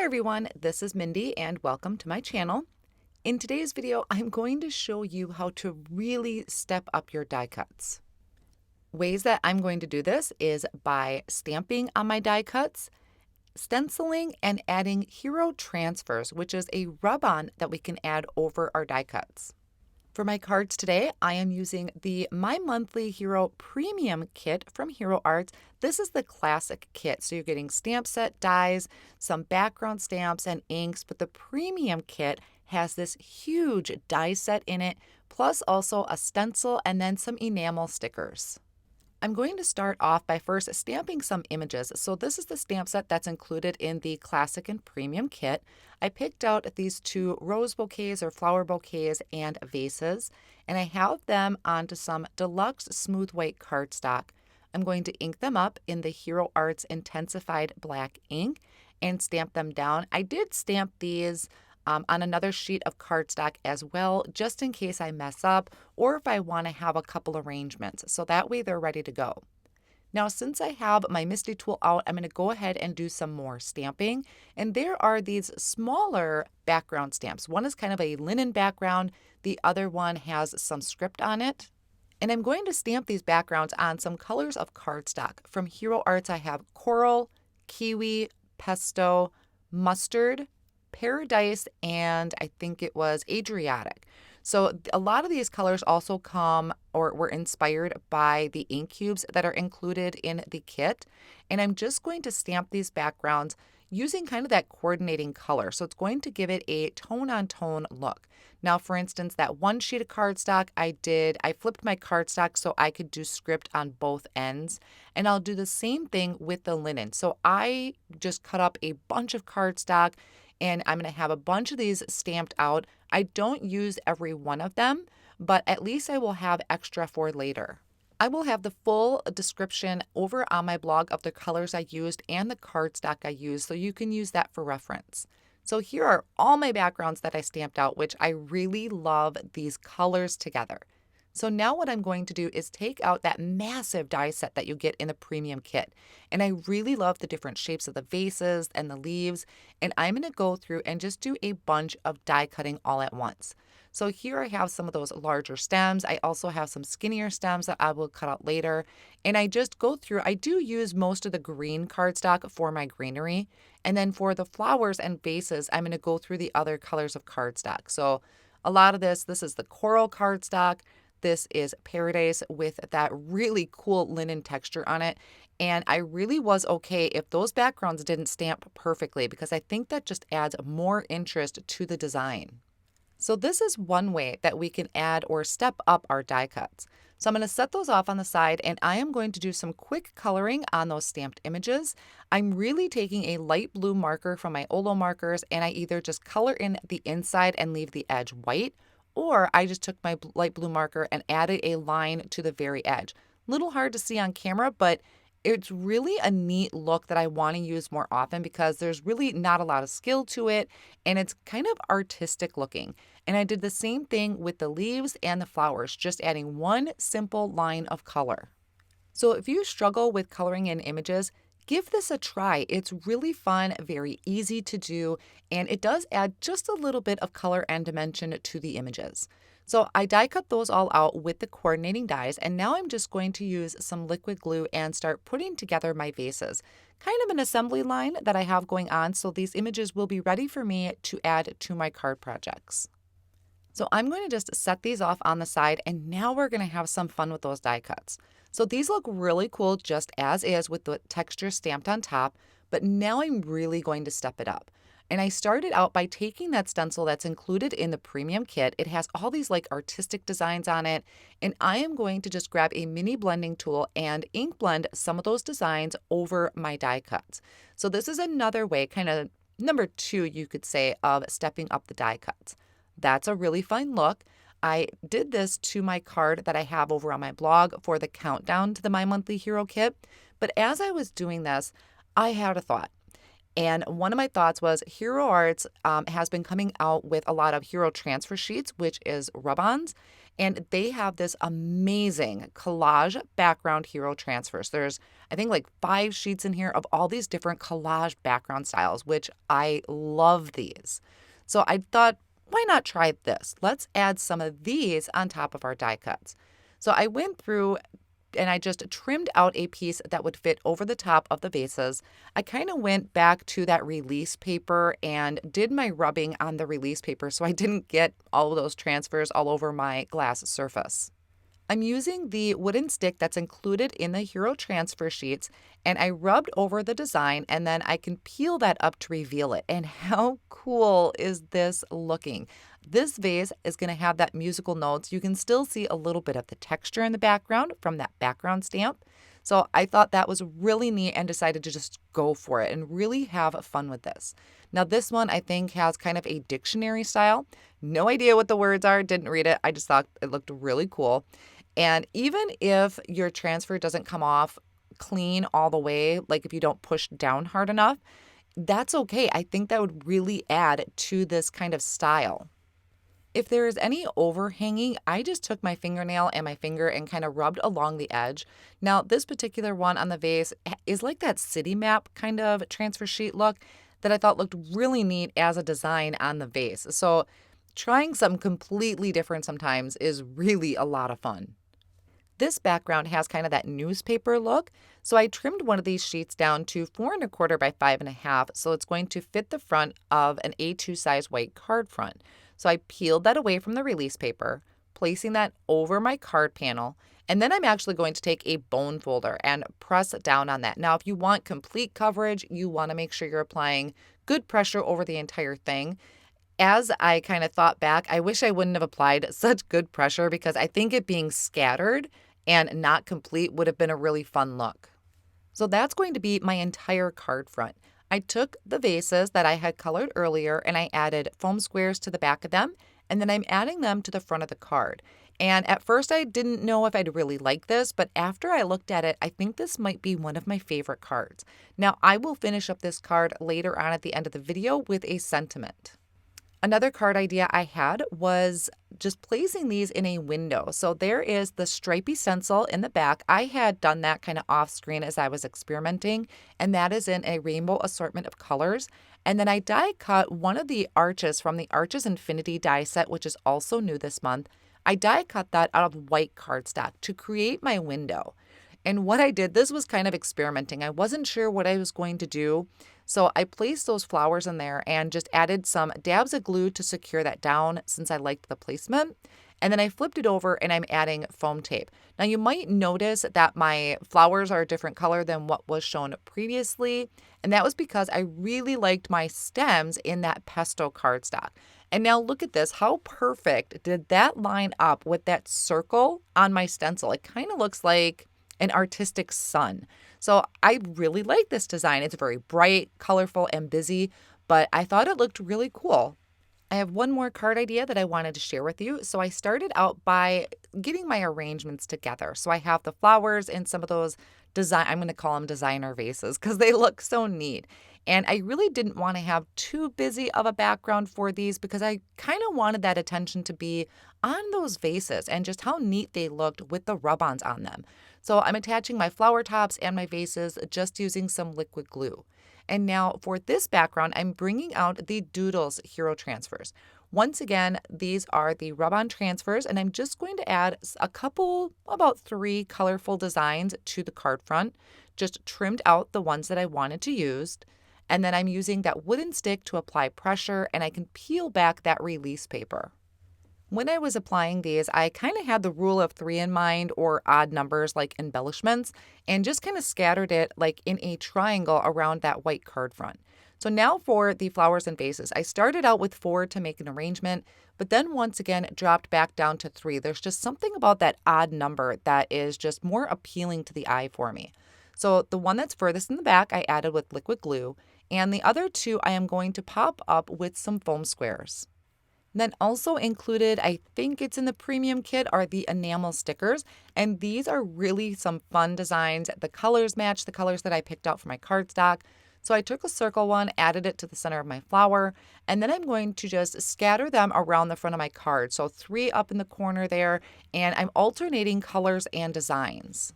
everyone, this is Mindy and welcome to my channel. In today's video, I'm going to show you how to really step up your die cuts. Ways that I'm going to do this is by stamping on my die cuts, stenciling, and adding hero transfers, which is a rub-on that we can add over our die cuts. For my cards today, I am using the My Monthly Hero Premium Kit from Hero Arts. This is the classic kit, so you're getting stamp set dies, some background stamps, and inks, but the Premium Kit has this huge die set in it, plus also a stencil and then some enamel stickers. I'm going to start off by first stamping some images. So this is the stamp set that's included in the Classic and Premium Kit. I picked out these two rose bouquets or flower bouquets and vases, and I have them onto some Deluxe smooth white cardstock. I'm going to ink them up in the Hero Arts Intensified Black Ink and stamp them down. I did stamp these on another sheet of cardstock as well, just in case I mess up or if I want to have a couple arrangements, so that way they're ready to go. Now, since I have my Misty tool out, I'm going to go ahead and do some more stamping, and there are these smaller background stamps. One is kind of a linen background, the other one has some script on it. And I'm going to stamp these backgrounds on some colors of cardstock. From Hero Arts, I have Coral, Kiwi, Pesto, Mustard, Paradise, and I think it was Adriatic. So a lot of these colors also come or were inspired by the ink cubes that are included in the kit. And I'm just going to stamp these backgrounds using kind of that coordinating color. So it's going to give it a tone-on-tone look. Now, for instance, that one sheet of cardstock I flipped my cardstock so I could do script on both ends. And I'll do the same thing with the linen. So I just cut up a bunch of cardstock and I'm going to have a bunch of these stamped out. I don't use every one of them, but at least I will have extra for later. I will have the full description over on my blog of the colors I used and the cardstock I used, so you can use that for reference. So here are all my backgrounds that I stamped out, which I really love these colors together. So now what I'm going to do is take out that massive die set that you get in the Premium Kit. And I really love the different shapes of the vases and the leaves. And I'm going to go through and just do a bunch of die cutting all at once. So here I have some of those larger stems. I also have some skinnier stems that I will cut out later. And I just go through, I do use most of the green cardstock for my greenery. And then for the flowers and vases, I'm going to go through the other colors of cardstock. So a lot of this is the coral cardstock. This is Paradise with that really cool linen texture on it. And I really was okay if those backgrounds didn't stamp perfectly because I think that just adds more interest to the design. So this is one way that we can add or step up our die cuts. So I'm going to set those off on the side and I am going to do some quick coloring on those stamped images. I'm really taking a light blue marker from my Olo markers and I either just color in the inside and leave the edge white, or I just took my light blue marker and added a line to the very edge. Little hard to see on camera, but it's really a neat look that I want to use more often because there's really not a lot of skill to it and it's kind of artistic looking. And I did the same thing with the leaves and the flowers, just adding one simple line of color. So if you struggle with coloring in images, give this a try. It's really fun, very easy to do, and it does add just a little bit of color and dimension to the images. So I die cut those all out with the coordinating dies, and now I'm just going to use some liquid glue and start putting together my vases. Kind of an assembly line that I have going on, so these images will be ready for me to add to my card projects. So I'm going to just set these off on the side, and now we're going to have some fun with those die cuts. So these look really cool just as is with the texture stamped on top, but now I'm really going to step it up. And I started out by taking that stencil that's included in the Premium Kit. It has all these like artistic designs on it, and I am going to just grab a mini blending tool and ink blend some of those designs over my die cuts. So this is another way, kind of number 2, you could say, of stepping up the die cuts. That's a really fun look. I did this to my card that I have over on my blog for the countdown to the My Monthly Hero Kit. But as I was doing this, I had a thought. And one of my thoughts was Hero Arts has been coming out with a lot of hero transfer sheets, which is rub-ons. And they have this amazing collage background hero transfers. There's, I think, like 5 sheets in here of all these different collage background styles, which I love these. So I thought, why not try this? Let's add some of these on top of our die cuts. So I went through and I just trimmed out a piece that would fit over the top of the vases. I kind of went back to that release paper and did my rubbing on the release paper so I didn't get all of those transfers all over my glass surface. I'm using the wooden stick that's included in the Hero transfer sheets, and I rubbed over the design, and then I can peel that up to reveal it. And how cool is this looking? This vase is going to have that musical notes. You can still see a little bit of the texture in the background from that background stamp. So I thought that was really neat and decided to just go for it and really have fun with this. Now this one I think has kind of a dictionary style. No idea what the words are, didn't read it. I just thought it looked really cool. And even if your transfer doesn't come off clean all the way, like if you don't push down hard enough, that's okay. I think that would really add to this kind of style. If there is any overhanging, I just took my fingernail and my finger and kind of rubbed along the edge. Now, this particular one on the vase is like that city map kind of transfer sheet look that I thought looked really neat as a design on the vase. So trying something completely different sometimes is really a lot of fun. This background has kind of that newspaper look, so I trimmed one of these sheets down to 4¼ by 5½, so it's going to fit the front of an A2 size white card front. So I peeled that away from the release paper, placing that over my card panel, and then I'm actually going to take a bone folder and press down on that. Now, if you want complete coverage, you want to make sure you're applying good pressure over the entire thing. As I kind of thought back, I wish I wouldn't have applied such good pressure because I think it being scattered and not complete would have been a really fun look. So that's going to be my entire card front. I took the vases that I had colored earlier and I added foam squares to the back of them, and then I'm adding them to the front of the card. And at first I didn't know if I'd really like this, but after I looked at it, I think this might be one of my favorite cards. Now I will finish up this card later on at the end of the video with a sentiment. Another card idea I had was just placing these in a window. So there is the Stripy Stencil in the back. I had done that kind of off screen as I was experimenting, and that is in a rainbow assortment of colors. And then I die cut one of the arches from the Arches Infinity die set, which is also new this month. I die cut that out of white cardstock to create my window. And what I did, this was kind of experimenting. I wasn't sure what I was going to do. So I placed those flowers in there and just added some dabs of glue to secure that down since I liked the placement. And then I flipped it over and I'm adding foam tape. Now you might notice that my flowers are a different color than what was shown previously. And that was because I really liked my stems in that Pesto Cardstock. And now look at this. How perfect did that line up with that circle on my stencil? It kind of looks like an artistic sun. So I really like this design. It's very bright, colorful, and busy, but I thought it looked really cool. I have one more card idea that I wanted to share with you. So I started out by getting my arrangements together. So I have the flowers and some of those I'm going to call them designer vases because they look so neat. And I really didn't want to have too busy of a background for these because I kind of wanted that attention to be on those vases and just how neat they looked with the rub-ons on them. So I'm attaching my flower tops and my vases just using some liquid glue. And now for this background, I'm bringing out the Doodles Hero Transfers. Once again, these are the rub-on transfers, and I'm just going to add a couple, about 3 colorful designs to the card front, just trimmed out the ones that I wanted to use. And then I'm using that wooden stick to apply pressure, and I can peel back that release paper. When I was applying these, I kind of had the rule of 3 in mind, or odd numbers like embellishments, and just kind of scattered it like in a triangle around that white card front. So now for the flowers and vases, I started out with 4 to make an arrangement, but then once again dropped back down to 3. There's just something about that odd number that is just more appealing to the eye for me. So the one that's furthest in the back, I added with liquid glue, and the other 2 I am going to pop up with some foam squares. Then also included, I think it's in the premium kit, are the enamel stickers. And these are really some fun designs. The colors match the colors that I picked out for my cardstock. So I took a circle one, added it to the center of my flower, and then I'm going to just scatter them around the front of my card. So 3 up in the corner there, and I'm alternating colors and designs.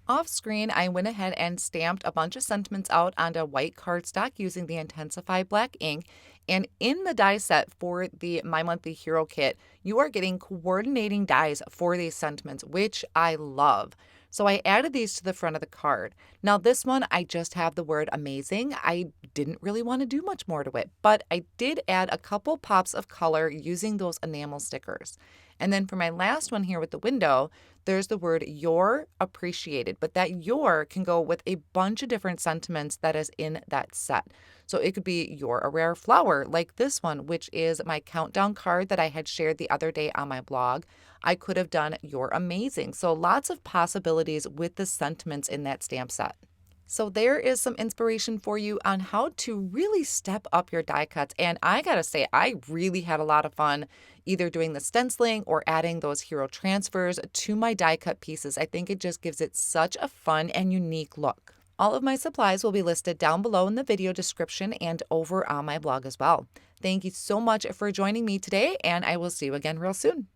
Off screen, I went ahead and stamped a bunch of sentiments out onto white cardstock using the Intensified Black Ink. And in the die set for the My Monthly Hero Kit, you are getting coordinating dies for these sentiments, which I love. So I added these to the front of the card. Now this one, I just have the word amazing. I didn't really want to do much more to it, but I did add a couple pops of color using those enamel stickers. And then for my last one here with the window, there's the word "you're appreciated," but that "your" can go with a bunch of different sentiments that is in that set. So it could be "you're a rare flower," like this one, which is my countdown card that I had shared the other day on my blog. I could have done "you're amazing." So lots of possibilities with the sentiments in that stamp set. So there is some inspiration for you on how to really step up your die cuts. And I gotta say, I really had a lot of fun either doing the stenciling or adding those hero transfers to my die cut pieces. I think it just gives it such a fun and unique look. All of my supplies will be listed down below in the video description and over on my blog as well. Thank you so much for joining me today, and I will see you again real soon.